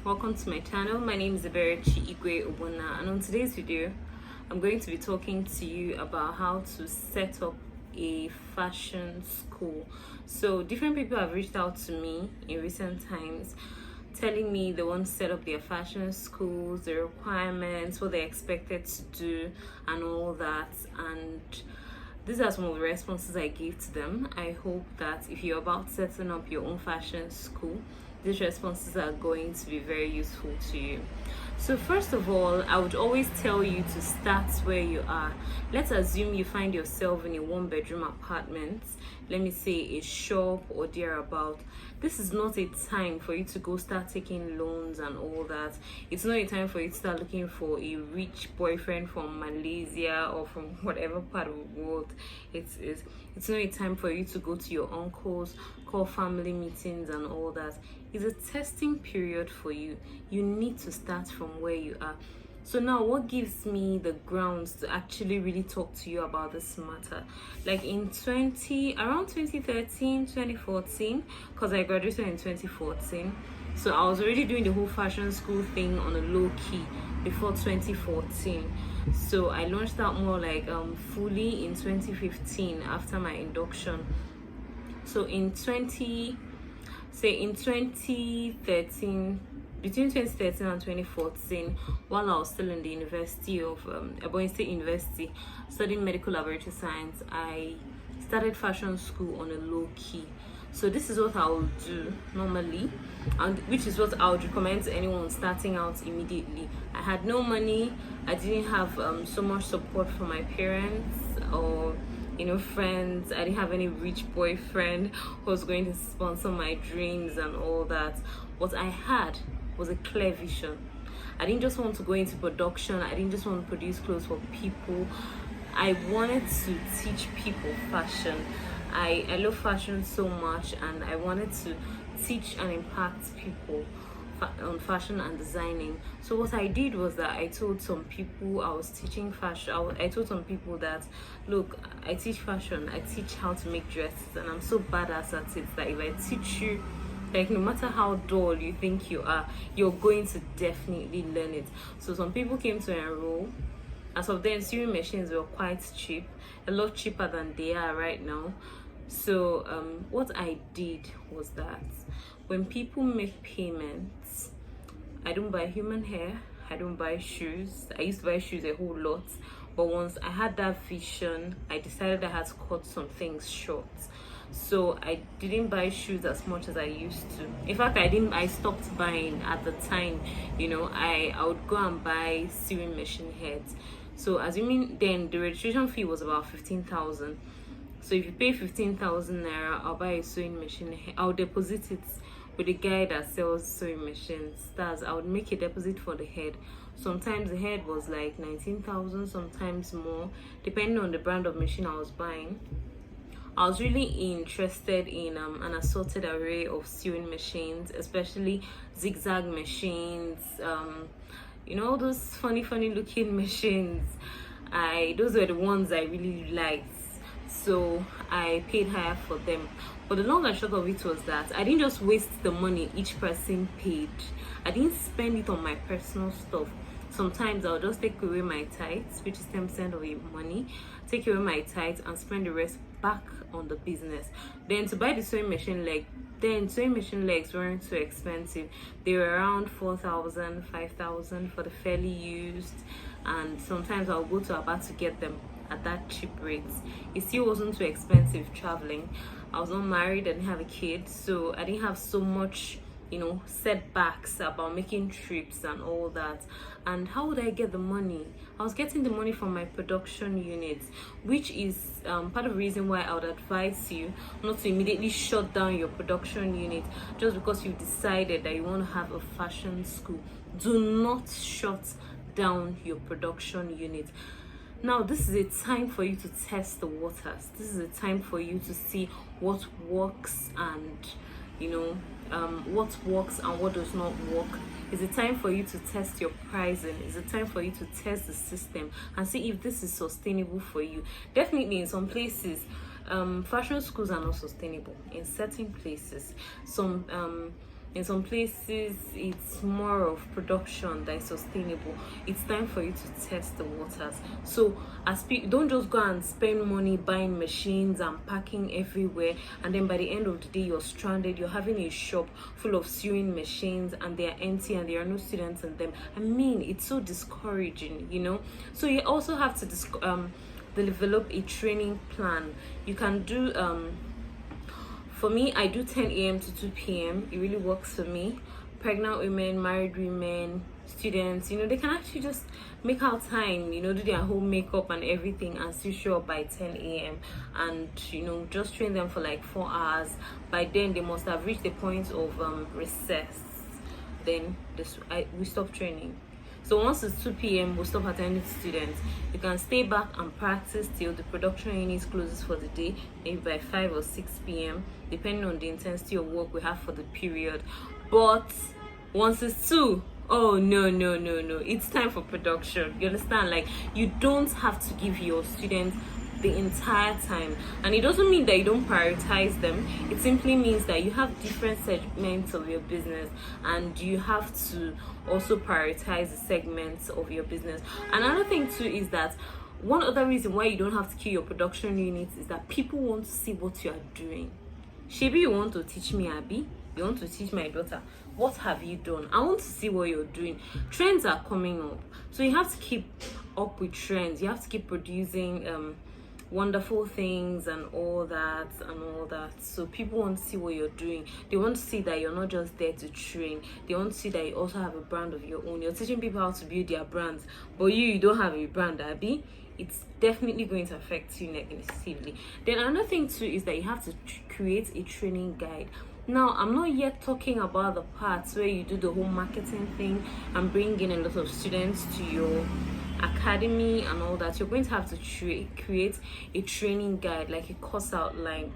welcome to my channel. My name is EREX, and on today's video I'm going to be talking to you about how to set up a fashion school. So different people have reached out to me in recent times telling me they want to set up their fashion schools, the requirements, what they're expected to do and all that, and these are some of the responses I gave to them. I hope that if you're about setting up your own fashion school, these responses are going to be very useful to you. So first of all, I would always tell you to start where you are. Let's assume you find yourself in a one-bedroom apartment, let me say a shop or thereabout. This is not a time for you to go start taking loans and all that. It's not a time for you to start looking for a rich boyfriend from Malaysia or from whatever part of the world it is. It's not a time for you to go to your uncles, call family meetings and all that. It's a testing period for you. You need to start from where you are. So now what gives me the grounds to actually really talk to you about this matter? Like around 2013, 2014, because I graduated in 2014. So I was already doing the whole fashion school thing on a low key before 2014. So I launched out more like fully in 2015 after my induction. So in 2013, between 2013 and 2014, while I was still in the University of Ebonyi State University studying medical laboratory science, I started fashion school on a low key. So this is what I will do normally, and which is what I would recommend to anyone starting out immediately. I had no money, I didn't have so much support from my parents or friends. I didn't have any rich boyfriend who was going to sponsor my dreams and all that. What I had was a clear vision. I didn't just want to go into production. I didn't just want to produce clothes for people. I wanted to teach people fashion. I love fashion so much, and I wanted to teach and impact people on fashion and designing. So what I did was that I told some people I was teaching fashion. I told some people that, look, I teach fashion, I teach how to make dresses, and I'm so badass at it that if I teach you, like, no matter how dull you think you are, you're going to definitely learn it. So some people came to enroll. As of then, sewing machines were quite cheap, a lot cheaper than they are right now. So what I did was that when people make payments, I don't buy human hair, I don't buy shoes. I used to buy shoes a whole lot, but once I had that vision, I decided I had to cut some things short. So I didn't buy shoes as much as I used to. In fact, I stopped buying at the time. I would go and buy sewing machine heads. So assuming then the registration fee was about 15,000. So if you pay 15,000 naira, I'll buy a sewing machine. I'll deposit it with a guy that sells sewing machines. I would make a deposit for the head. Sometimes the head was like 19,000, sometimes more, depending on the brand of machine I was buying. I was really interested in an assorted array of sewing machines, especially zigzag machines, those funny looking machines. Those were the ones I really liked. So I paid higher for them. But the long and short of it was that I didn't just waste the money each person paid. I didn't spend it on my personal stuff. Sometimes I'll just take away my tithes, which is 10% of your money, take away my tithes and spend the rest back on the business. Then to buy the sewing machine legs weren't too expensive. They were around 4,000, 5,000 for the fairly used, and sometimes I'll go to Aba to get them at that cheap rates. It still wasn't too expensive traveling. I was not married, I didn't have a kid, so I didn't have so much setbacks about making trips and all that. And how would I get the money? I was getting the money from my production unit, which is part of the reason why I would advise you not to immediately shut down your production unit just because you decided that you want to have a fashion school. Do not shut down your production unit. Now, this is a time for you to test the waters. This is a time for you to see what works and what works and what does not work. It's a time for you to test your pricing. It's a time for you to test the system and see if this is sustainable for you. Definitely in some places fashion schools are not sustainable. In certain places, some In some places, it's more of production that is sustainable. It's time for you to test the waters. So, as people, don't just go and spend money buying machines and packing everywhere, and then by the end of the day, you're stranded. You're having a shop full of sewing machines, and they are empty, and there are no students in them. I mean, it's so discouraging, you know. So you also have to develop a training plan. You can do for me, I do 10 a.m. to 2 p.m. It really works for me. Pregnant women, married women, students, you know, they can actually just make out time, you know, do their home makeup and everything, and still show up by 10 a.m. and, you know, just train them for like 4 hours. By then, they must have reached the point of recess. Then we stop training. So once it's 2 p.m., we'll stop attending to students. You can stay back and practice till the production unit closes for the day, maybe by 5 or 6 p.m., depending on the intensity of work we have for the period. But once it's 2, oh no, it's time for production. You understand? Like, you don't have to give your students the entire time, and it doesn't mean that you don't prioritize them. It simply means that you have different segments of your business, and you have to also prioritize the segments of your business. Another thing too is that one other reason why you don't have to kill your production units is that people want to see what you are doing. Shebi, you want to teach me, Abby? You want to teach my daughter? What have you done? I want to see what you're doing. Trends are coming up, so you have to keep up with trends. You have to keep producing wonderful things and all that. So people want to see what you're doing. They want to see that you're not just there to train. They want to see that you also have a brand of your own. You're teaching people how to build their brands, but you don't have a brand, Abby. It's definitely going to affect you negatively. Then another thing too is that you have to create a training guide. Now, I'm not yet talking about the parts where you do the whole marketing thing and bring in a lot of students to your academy and all that. You're going to have to create a training guide, like a course outline.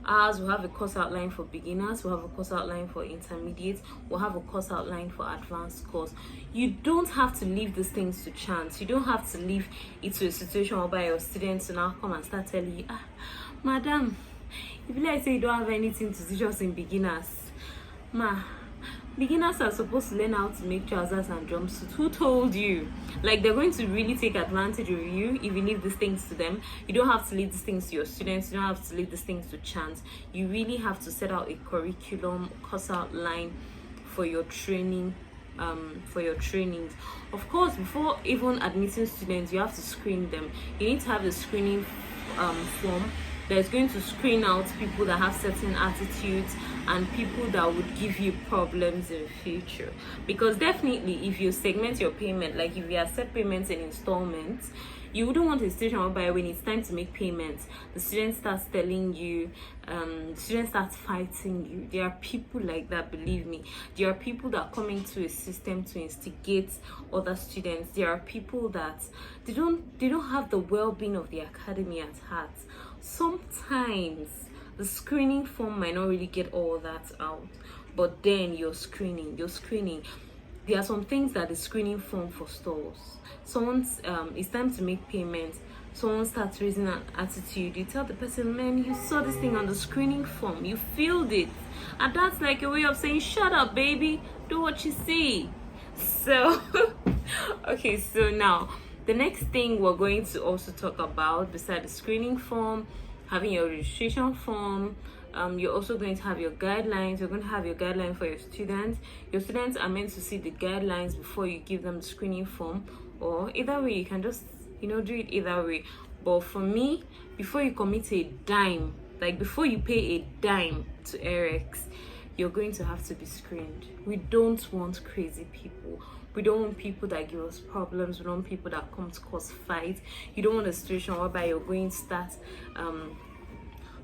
Ours will have a course outline for beginners, we'll have a course outline for intermediate, we'll have a course outline for advanced course. You don't have to leave these things to chance. You don't have to leave it to a situation whereby your students will now come and start telling you, madam, if you say you don't have anything to teach us in beginners, beginners are supposed to learn how to make trousers and jumpsuits. Who told you? Like, they're going to really take advantage of you if you leave these things to them. You don't have to leave these things to your students. You don't have to leave these things to chance. You really have to set out a curriculum, course outline for your training, for your trainings. Of course, before even admitting students, you have to screen them. You need to have a screening form that's going to screen out people that have certain attitudes and people that would give you problems in the future. Because definitely, if you segment your payment, like if you accept payments in installments, you wouldn't want a situation whereby when it's time to make payments, the student starts telling you, the student starts fighting you. There are people like that, believe me. There are people that come into a system to instigate other students. There are people that they don't have the well-being of the academy at heart. Sometimes the screening form might not really get all that out, but then you're screening. There are some things that the screening form forestalls. Someone's it's time to make payments. Someone starts raising an attitude. You tell the person, man, you saw this thing on the screening form, you filled it, and that's like a way of saying, shut up, baby, do what you see. So okay, so now the next thing we're going to also talk about, besides the screening form, having your registration form, you're also going to have your guidelines. You're going to have your guideline for your students. Your students are meant to see the guidelines before you give them the screening form, or either way, you can just, do it either way. But for me, before you commit a dime, like before you pay a dime to EREX, you're going to have to be screened. We don't want crazy people. We don't want people that give us problems. We don't want people that come to cause fights. You don't want a situation whereby you're going to start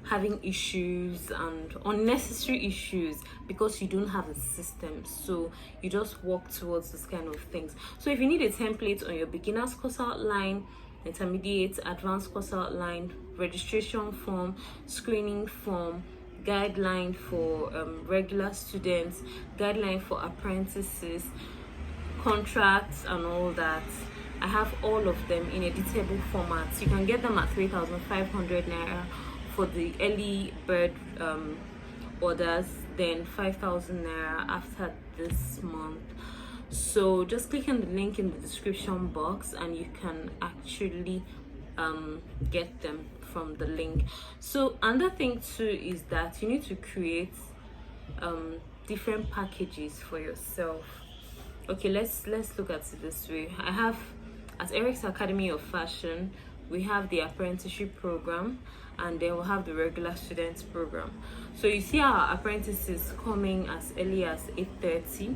having issues and unnecessary issues because you don't have a system. So you just walk towards this kind of things. So if you need a template on your beginner's course outline, intermediate, advanced course outline, registration form, screening form, guideline for regular students, guideline for apprentices, contracts and all that, I have all of them in editable formats. You can get them at 3,500 naira for the early bird orders. then 5,000 naira after this month. So just click on the link in the description box and you can actually get them from the link. So another thing too is that you need to create different packages for yourself. Okay, let's look at it this way. I have at EREX Academy of Fashion, we have the apprenticeship program, and then we'll have the regular students program. So you see our apprentices coming as early as 8:30,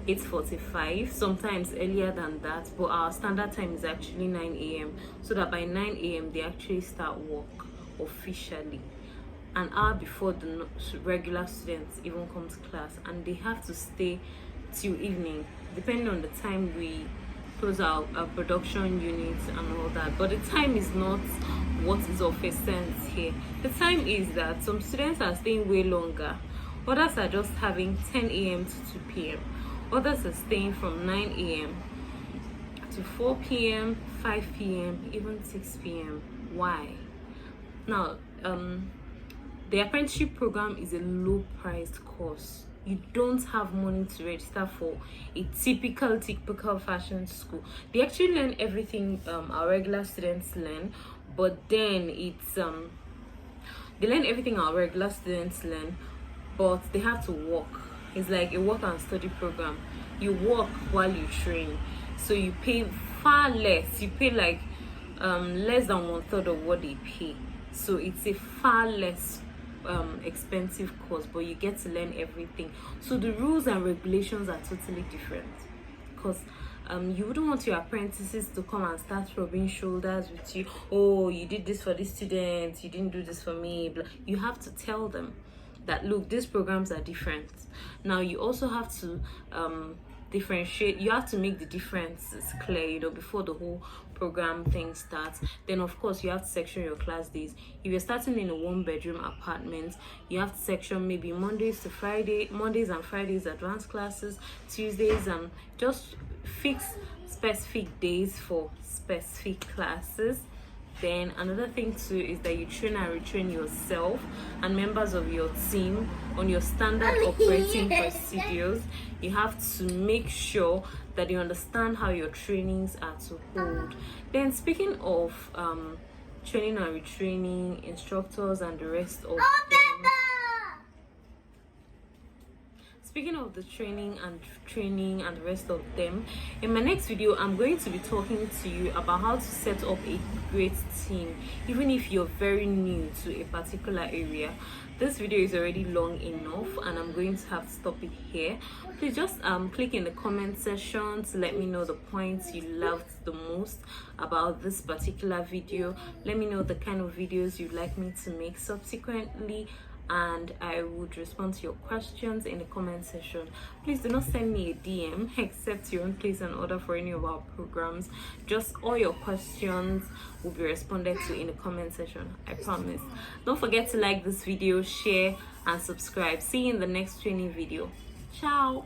8:45, sometimes earlier than that, but our standard time is actually 9 a.m. so that by 9 a.m. they actually start work officially an hour before the regular students even come to class, and they have to stay till evening depending on the time we close our production units and all that. But the time is not what is of essence here. The time is that some students are staying way longer, others are just having 10 a.m. to 2 p.m. Others are staying from 9 a.m. to 4 p.m., 5 p.m., even 6 p.m. Why? Now, the apprenticeship program is a low-priced course. You don't have money to register for a typical fashion school. They actually learn everything our regular students learn, but then it's they learn everything our regular students learn, but they have to work. It's like a work and study program. You work while you train, so you pay far less. You pay like less than 1/3 of what they pay. So it's a far less expensive course, but you get to learn everything. So the rules and regulations are totally different, because you wouldn't want your apprentices to come and start rubbing shoulders with you. Oh, you did this for this student, you didn't do this for me. You have to tell them that, look, these programs are different. Now you also have to differentiate. You have to make the differences clear, before the whole program thing starts. Then of course you have to section your class days. If you're starting in a 1-bedroom apartment, you have to section maybe Mondays and Fridays advanced classes, Tuesdays, and just fix specific days for specific classes. Then another thing too is that you train and retrain yourself and members of your team on your standard operating procedures. You have to make sure that you understand how your trainings are to hold. Then speaking of training and retraining instructors and the rest of them, speaking of the training and the rest of them, in my next video I'm going to be talking to you about how to set up a great team even if you're very new to a particular area. This video is already long enough and I'm going to have to stop it here. Please just click in the comment section to let me know the points you loved the most about this particular video. Let me know the kind of videos you'd like me to make subsequently, and I would respond to your questions in the comment section. Please do not send me a DM except you want to place an order for any of our programs. Just all your questions will be responded to in the comment section, I promise. Don't forget to like this video, share and subscribe. See you in the next training video. Ciao.